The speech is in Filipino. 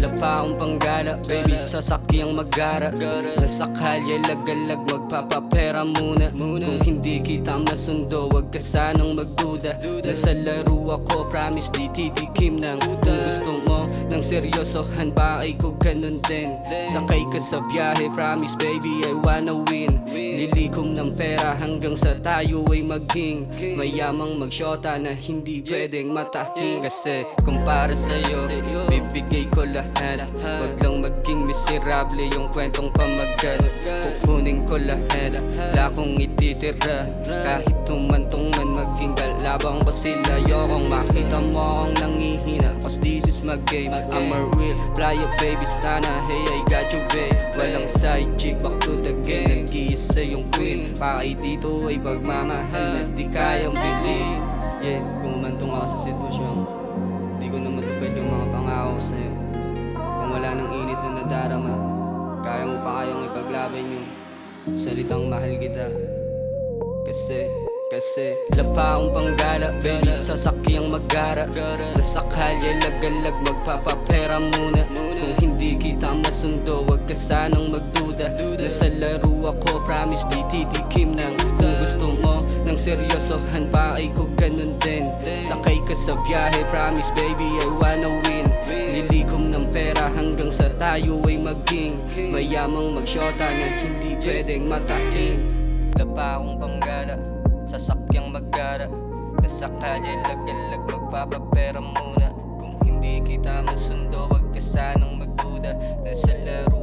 Lapaong panggala, baby, sasakyang mag-gara. Nasa kalye, lagalag, magpapapera muna. Kung hindi kita masundo, wag ka sanang magduda. Nasa laro ako, promise di titikim ng Kung gusto mo ng seryosohan, bakit ko ganun din. Sakay ka sa biyahe, promise baby, I wanna win. Lilikom ng pera hanggang sa tayo ay maging mayamang magsyota na hindi pwedeng matahin. Kasi kung para sa'yo, bibigay ko lahat. Wag lang maging miserable yung kwentong pamagat. Kukunin ko lahat, wala kong ititira. Kahit tumantong man maging kalabang ko sila. Ayokong makita mo akong nangihina, cause this is my game. I'm a real player baby, stana, hey I got you babe. Walang side chick, back to the game. Nag-iisa yung queen, pakay dito ay pagmamahal na di kayang bilhin. Yeah, kung umantong ako sa sitwasyon, di ko na matupad yung mga pangako ko sa'yo. Kung wala nang init na nadarama, kaya mo pa kayong ipaglaban yung salitang mahal kita. Kasi lapaong panggala, baby, sasakyang mag-gara. Nasa kalye, lagalag, magpapapera muna. Kung hindi kita masundo, wag ka sanang magduda. Nasa laro ako, promise di titikim ng Kung gusto mo ng seryosohan, bakit ko ganun din. Sakay ka sa biyahe, promise baby, I wanna win. Lilikom ng pera hanggang sa tayo ay maging mayamang magsyota na hindi pwedeng matahin. Lapaong panggala, sasakyang mag-gara. Nasa kalye, lagalag, magpapapera muna. Kung hindi kita masundo, wag ka sanang magduda. Nasa laro